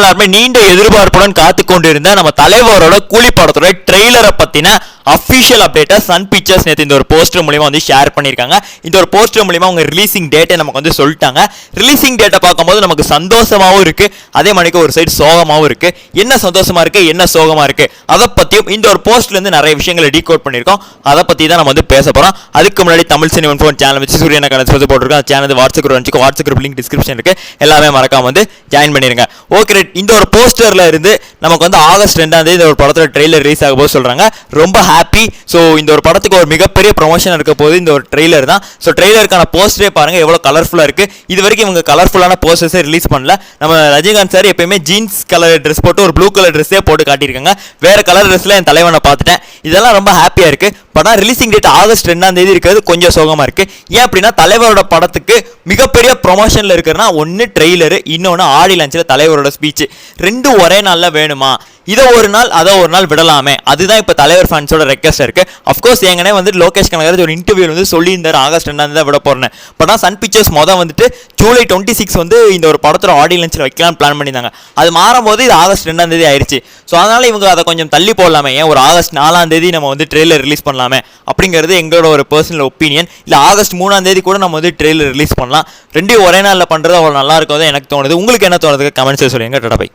எல்லாருமே நீண்ட எதிர்பார்ப்புடன் காத்து கொண்டிருந்த நம்ம தலைவரோட கூலி படத்தோட ட்ரெய்லரை பத்தின அஃபிஷியல் அப்டேட்டை சன் பிக்சர்ஸ் நேற்று இந்த ஒரு போஸ்டர் மூலியமா வந்து ஷேர் பண்ணியிருக்காங்க. இந்த ஒரு போஸ்டர் மூலியமா அவங்க ரிலீசிங் டேட்டை நமக்கு வந்து சொல்லிட்டாங்க. ரிலீசிங் டேட்டை பார்க்கும்போது நமக்கு சந்தோஷமாகவும் இருக்கு, அதே மணிக்கு ஒரு சைடு சோகமாகவும் இருக்கு. என்ன சந்தோஷமா இருக்கு, என்ன சோகமா இருக்கு, அதை பத்தியும் இந்த ஒரு போஸ்ட்ல இருந்து நிறைய விஷயங்களை டீகோட் பண்ணியிருக்கோம். அதை பத்தி தான் நம்ம வந்து பேச போறோம். அதுக்கு முன்னாடி தமிழ் சினிமா ஃபோன் சேனல் வச்சு சூரியனை கணக்கு போட்டுருக்கோம். அந்த channel WhatsApp group link description இருக்கு, எல்லாமே மறக்காம வந்து ஜாயின் பண்ணிருங்க. ஓகே, இந்த ஒரு போஸ்டர்ல இருந்து நமக்கு வந்து ஆகஸ்ட் 2 இந்த ஒரு படத்தோட ட்ரெய்லர் ரிலீஸ் ஆக போது சொல்றாங்க. ரொம்ப ஹாப்பி. ஸோ இந்த ஒரு படத்துக்கு ஒரு மிகப்பெரிய ப்ரொமோஷன் இருக்க போது இந்த ஒரு ட்ரெய்லர் தான். ஸோ ட்ரெய்லருக்கான போஸ்டரே பாருங்க எவ்வளோ கலர்ஃபுல்லாக இருக்கு. இது வரைக்கும் இவங்க கலர்ஃபுல்லான போஸ்டர்ஸே ரிலீஸ் பண்ணல. நம்ம ரஜினிகாந்த் சார் எப்பயுமே ஜீன்ஸ் கலர் ட்ரெஸ் போட்டு ஒரு ப்ளூ கலர் ட்ரெஸ்ஸே போட்டு காட்டியிருக்காங்க. வேற கலர் ட்ரெஸ்ல என் தலைவனை பார்த்துட்டேன். இதெல்லாம் ரொம்ப ஹாப்பியா இருக்கு. பட் ரிலீசிங் டேட் ஆகஸ்ட் 2 இருக்கிறது கொஞ்சம் சோகமா இருக்கு. ஏன் அப்படின்னா தலைவரோட படத்துக்கு மிகப்பெரிய ப்ரொமோஷன்ல இருக்குன்னா ஒன்னு ட்ரெய்லர், இன்னொன்னு ஆடி லான்ச்சில் தலைவரோட ஸ்பீச். ரெண்டும் ஒரே நாள்ல வேணுமா? இதை ஒரு நாள் அதை ஒரு நாள் விடலாமே, அதுதான் இப்போ தலைவர் ஃபேன்ஸோட ரெக்வஸ்ட் இருக்கு. அஃப்கோர்ஸ் எங்கனே வந்து லோகேஷ் கனகராஜ் ஒரு இன்டர்வியூ வந்து சொல்லியிருந்தாரு ஆகஸ்ட் 2 தான் விட போறேன். பட் சன் பிக்சர்ஸ் வந்துட்டு ஜூலை 26 வந்து இந்த ஒரு படத்தோட ஆடி லான்ச்சில் வைக்கலாம்னு பிளான் பண்ணியிருந்தாங்க. அது மாறும்போது இது ஆகஸ்ட் 2 ஆயிடுச்சு. ஸோ அதனால இவங்க அதை கொஞ்சம் தள்ளி போடலாமே, ஏன் ஒரு ஆகஸ்ட் 4 நம்ம வந்து ட்ரெய்லர் ரிலீஸ் பண்ணலாமே அப்படிங்கிறது எங்களோட ஒரு பர்சனல் ஒப்பீனியன். இல்லை ஆகஸ்ட் 3 கூட நம்ம வந்து ட்ரெய்லர் ரிலீஸ் பண்ணலாம். ரெண்டையும் ஒரே நாளில் பண்ணுறது அவ்வளோ நல்லா இருக்கும் எனக்கு தோணுது. உங்களுக்கு என்ன தோணுது கமெண்ட்ஸில் சொல்லுங்க. Tata bye.